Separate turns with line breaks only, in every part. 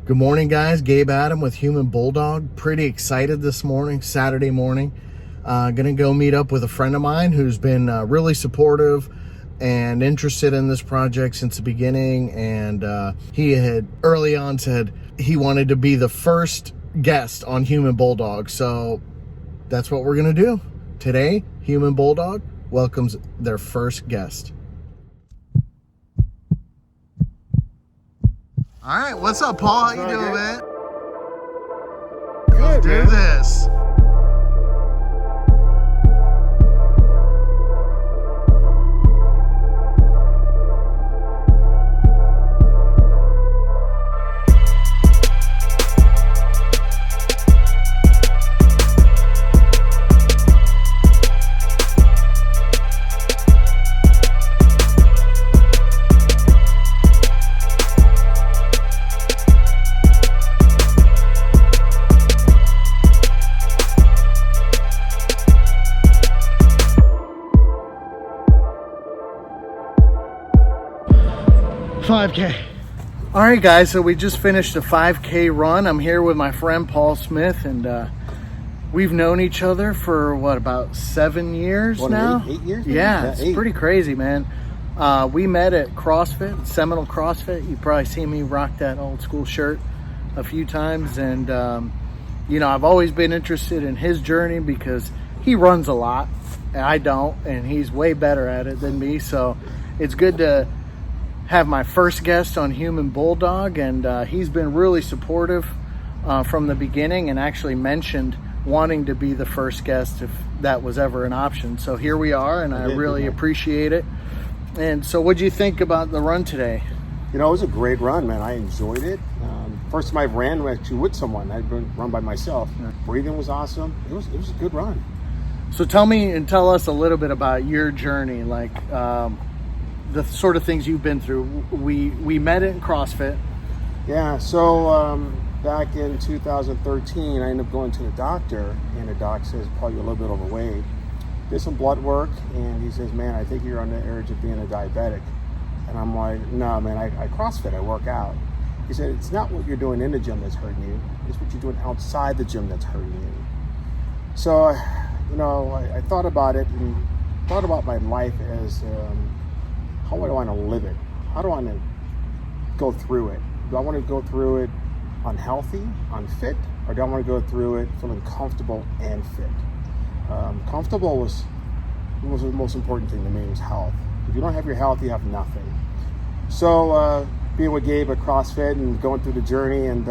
Good morning, guys. Gabe Adam with Human Bulldog. Pretty excited this morning, Saturday morning. Gonna go meet up with a friend of mine who's been really supportive and interested in this project since the beginning. And he had early on said he wanted to be the first guest on Human Bulldog. So that's what we're gonna do. Today, Human Bulldog welcomes their first guest. All right, what's up, Paul? How you doing, man?
Good,
Do
man.
this. $5K. All right, guys, so we just finished a 5K run. I'm here with my friend Paul Smith, and we've known each other for what, about 7 years now?
8 years?
Yeah, it's
8.
pretty crazy, man. We met at CrossFit, Seminole CrossFit. You probably seen me rock that old school shirt a few times, and you know, I've always been interested in his journey because he runs a lot and I don't, and he's way better at it than me. So it's good to have my first guest on Human Bulldog, and he's been really supportive from the beginning, and actually mentioned wanting to be the first guest if that was ever an option. So here we are, and I really appreciate it. And so what'd you think about the run today?
You know, it was a great run, man. I enjoyed it. First time I've ran actually with someone. I'd run by myself. Breathing was awesome. It was a good run.
So tell us a little bit about your journey, like the sort of things you've been through. We met in CrossFit.
Yeah, so back in 2013, I ended up going to the doctor, and the doc says, Paul, you're a little bit overweight. Did some blood work, and he says, man, I think you're on the edge of being a diabetic. And I'm like, no, man, I CrossFit, I work out. He said, it's not what you're doing in the gym that's hurting you, it's what you're doing outside the gym that's hurting you. So, you know, I thought about it, and thought about my life as how do I want to live it? How do I want to go through it? Do I want to go through it unhealthy, unfit, or do I want to go through it feeling comfortable and fit? Comfortable was the most important thing to me, was health. If you don't have your health, you have nothing. So being with Gabe at CrossFit and going through the journey, and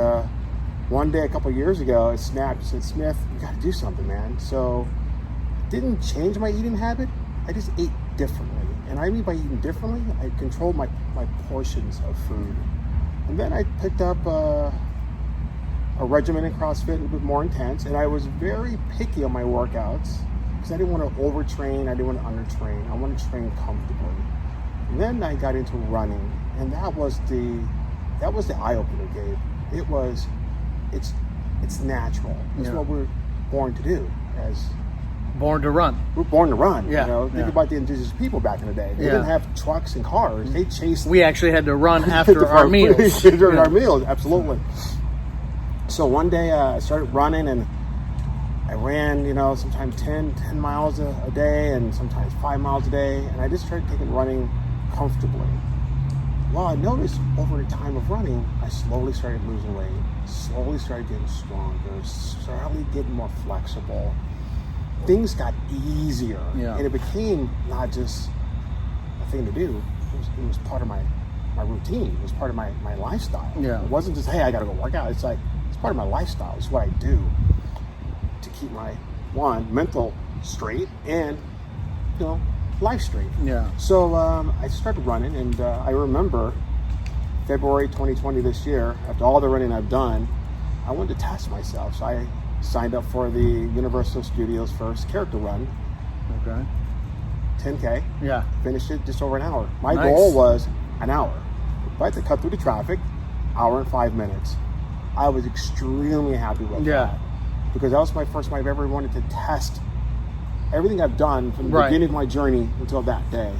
one day a couple of years ago, it snapped. He said, Smith, you got to do something, man. So I didn't change my eating habit. I just ate differently. And I mean by eating differently, I controlled my portions of food. And then I picked up a regimen in CrossFit, a little bit more intense, and I was very picky on my workouts because I didn't want to overtrain, I didn't want to undertrain. I wanted to train comfortably. And then I got into running, and that was the eye-opener, Gabe. It's natural. It's what we're born to do.
Born to run.
We're born to run.
Yeah.
You know, think about the indigenous people back in the day. They didn't have trucks and cars. They chased.
We actually had to run after our meals.
During our meals, absolutely. So one day I started running, and I ran, you know, sometimes 10 miles a day, and sometimes 5 miles a day. And I just started taking running comfortably. Well, I noticed over the time of running, I slowly started losing weight, slowly started getting stronger, slowly getting more flexible. Things got easier, and it became not just a thing to do. It was part of my routine. It was part of my lifestyle.
Yeah.
It wasn't just, hey, I got to go work out. It's like, it's part of my lifestyle. It's what I do to keep my, mental straight and, you know, life straight.
Yeah.
So I started running, and I remember February 2020 this year, after all the running I've done, I wanted to test myself. So I signed up for the Universal Studios first character run.
Okay.
10K.
Yeah.
Finished it just over an hour. My goal was an hour. If I had to cut through the traffic, hour and 5 minutes. I was extremely happy with that. Because that was my first time I've ever wanted to test everything I've done from the beginning of my journey until that day.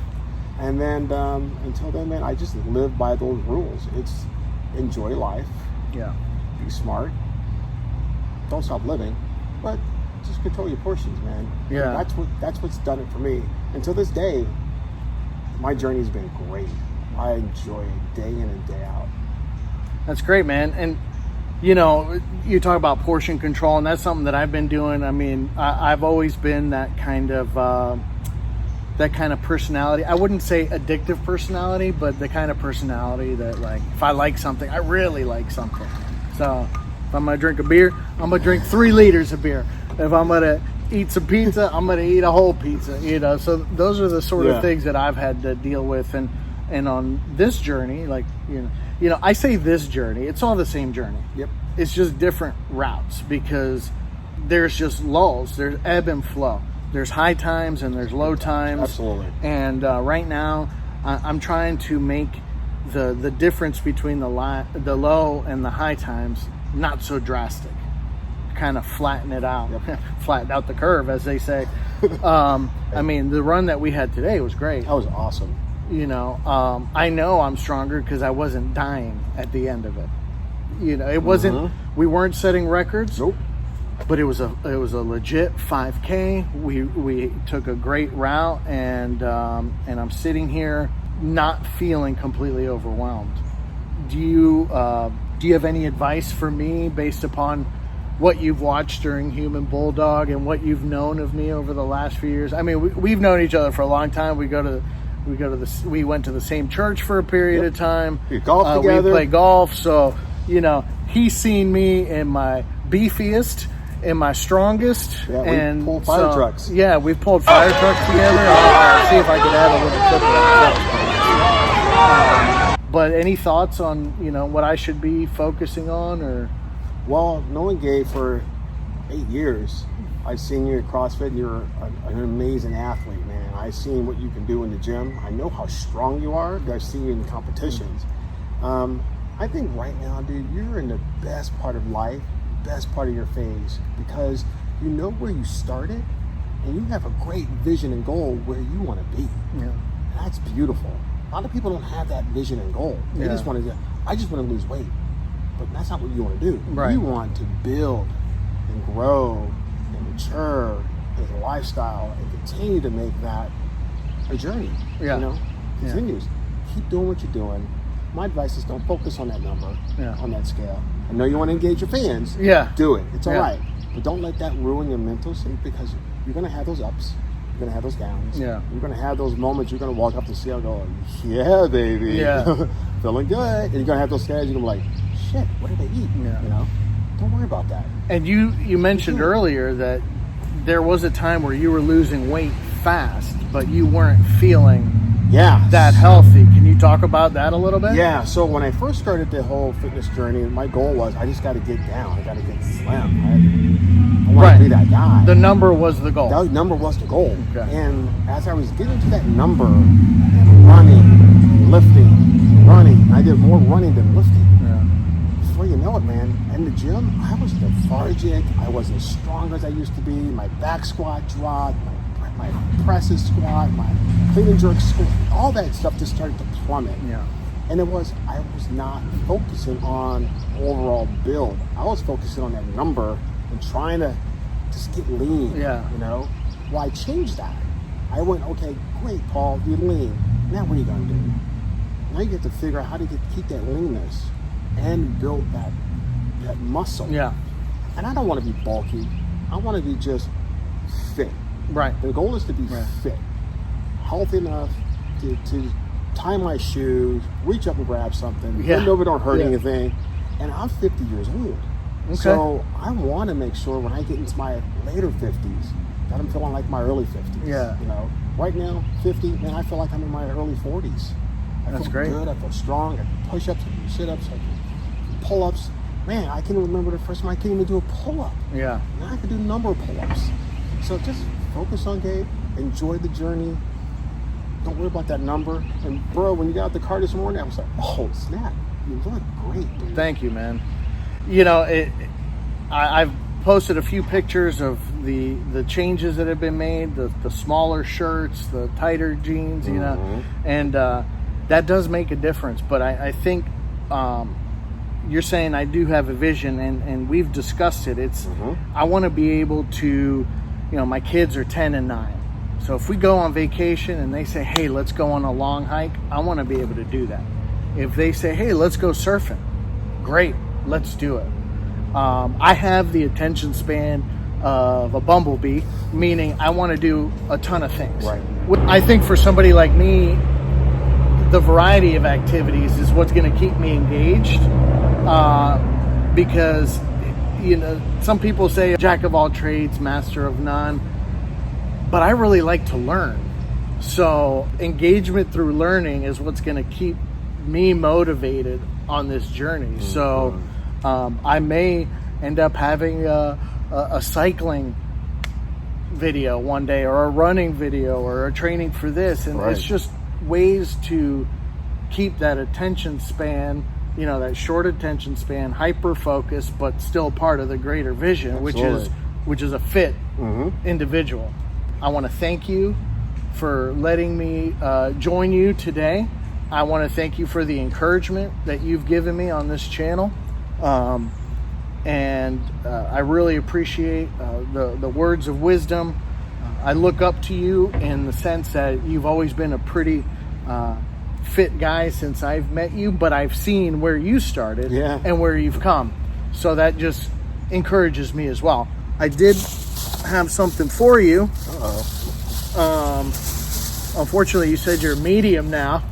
And then until then, man, I just live by those rules. It's enjoy life,
Yeah.
Be smart. Don't stop living, but just control your portions, man.
Yeah.
That's what's done it for me. And to this day, my journey's been great. I enjoy it day in and day out.
That's great, man. And you know, you talk about portion control, and that's something that I've been doing. I mean, I've always been that kind of personality. I wouldn't say addictive personality, but the kind of personality that, like, if I like something, I really like something. So if I'm gonna drink a beer, I'm gonna drink 3 liters of beer. If I'm gonna eat some pizza, I'm gonna eat a whole pizza. You know, so those are the sort of things that I've had to deal with, and on this journey, like, you know, I say this journey, it's all the same journey.
Yep.
It's just different routes, because there's just lulls, there's ebb and flow. There's high times and there's low times.
Absolutely.
And right now, I'm trying to make the difference between the low and the high times not so drastic. Kind of flatten it out.
Yep.
Flatten out the curve, as they say. I mean, the run that we had today was great.
That was awesome.
You know, I know I'm stronger because I wasn't dying at the end of it. You know, it wasn't. We weren't setting records.
Nope.
But it was a legit 5K. We took a great route, and I'm sitting here not feeling completely overwhelmed. Do you have any advice for me based upon what you've watched during Human Bulldog and what you've known of me over the last few years? I mean, we've known each other for a long time. We went to the same church for a period of time.
We golf together.
We play golf. So, you know, he's seen me in my beefiest, in my strongest.
Yeah,
and
we pulled fire trucks.
Yeah, we've pulled fire trucks together. I'll see if I can add a little clip of that. But any thoughts on, you know, what I should be focusing on? Or
Well, knowing Gabe for 8 years, I've seen you at CrossFit, and you're an amazing athlete, man. I've seen what you can do in the gym. I know how strong you are. I've seen you in competitions. I think right now, dude, you're in the best part of life, best part of your phase, because you know where you started, and you have a great vision and goal where you want to be.
Yeah.
That's beautiful. A lot of people don't have that vision and goal. They just want to, I just want to lose weight. But that's not what you want to do.
Right.
You want to build and grow and mature as a lifestyle and continue to make that a journey.
Yeah.
You know, continues. Keep doing what you're doing. My advice is don't focus on that number, on that scale. I know you want to engage your fans.
Yeah.
Do it. It's all right. But don't let that ruin your mental state, because you're going to have those ups. You're going to have those downs.
Yeah.
You're going to have those moments you're going to walk up the scale and go, yeah, baby.
Yeah.
Feeling good. And you're going to have those days you're going to be like, shit, what did they eat?
Yeah.
You know? Don't worry about that.
And you mentioned earlier that there was a time where you were losing weight fast, but you weren't feeling that healthy. Can you talk about that a little bit?
Yeah, so when I first started the whole fitness journey, my goal was I just got to get down. I got to get slim. I want to be that guy.
The number was the goal.
That number was the goal.
Okay.
And as I was getting to that number and running, lifting, running, I did more running than lifting.
Yeah.
Before you know it, man, in the gym, I was lethargic. I wasn't as strong as I used to be. My back squat dropped. My presses squat, my clean and jerk squat, all that stuff just started to plummet.
Yeah.
And I was not focusing on overall build. I was focusing on that number and trying to just get lean.
Yeah.
You know? Well, I changed that. I went, okay, great, Paul, you're lean. Now what are you gonna do? Now you get to figure out how to keep that leanness and build that muscle.
Yeah.
And I don't want to be bulky. I want to be just fit.
Right.
The goal is to be fit, healthy enough to tie my shoes, reach up and grab something, bend over, don't hurt anything. And I'm 50 years old. Okay. So I want to make sure when I get into my later 50s that I'm feeling like my early 50s.
Yeah.
You know, right now, 50, man, I feel like I'm in my early 40s.
That's great.
Good. I feel strong. I can push-ups, I can sit-ups, I can pull-ups. Man, I can remember the first time I couldn't even do a pull-up.
Yeah.
Now I can do a number of pull-ups. So just focus on Gabe, enjoy the journey, don't worry about that number. And bro, when you got out the car this morning, I was like, oh snap, you look great, dude.
Thank you, man. You know, I've posted a few pictures of the changes that have been made, the smaller shirts, the tighter jeans, you know, and that does make a difference. But I think you're saying I do have a vision, and we've discussed it. It's
Mm-hmm.
I want to be able to, my kids are 10 and 9. So if we go on vacation and they say, hey, let's go on a long hike, I want to be able to do that. If they say, hey, let's go surfing, great, let's do it. I have the attention span of a bumblebee, meaning I want to do a ton of things.
Right.
I think for somebody like me, the variety of activities is what's going to keep me engaged, because some people say jack of all trades, master of none, but I really like to learn. So engagement through learning is what's going to keep me motivated on this journey. So I may end up having a cycling video one day, or a running video, or a training for this, and
Right.
it's just ways to keep that attention span, that short attention span, hyper focused, but still part of the greater vision,
Absolutely.
which is a fit
Mm-hmm.
individual. I want to thank you for letting me join you today. I want to thank you for the encouragement that you've given me on this channel. And I really appreciate the words of wisdom. I look up to you in the sense that you've always been a pretty fit guy since I've met you, but I've seen where you started
Yeah.
and where you've come. So that just encourages me as well. I did have something for you. Unfortunately, you said you're medium now.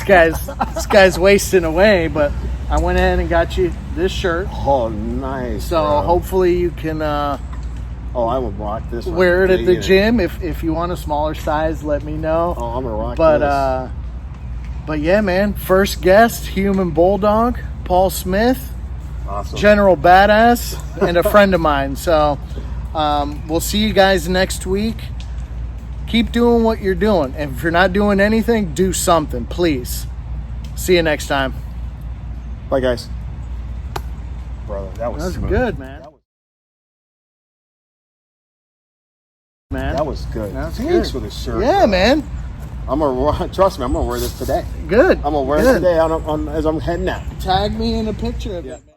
This guy's wasting away, but I went ahead and got you this shirt.
Oh, nice.
So
bro.
hopefully you can
I will rock this one.
wear it at the
Digging
gym. If you want a smaller size, let me know.
Oh, I'm gonna rock
But but yeah, man. First guest, human bulldog, Paul Smith,
this. Awesome.
general badass, and a friend of mine. So we'll see you guys next week. Keep doing what you're doing. And if you're not doing anything, do something, please. See you next time.
Bye, guys. Brother, that was
That was
smooth.
good, man.
That was good.
That's
Thanks
good.
for the shirt.
Yeah,
bro.
man.
Trust me, I'm gonna wear this today.
Good.
I'm gonna wear
Good.
it today as I'm heading out.
Tag me in a picture of it, man.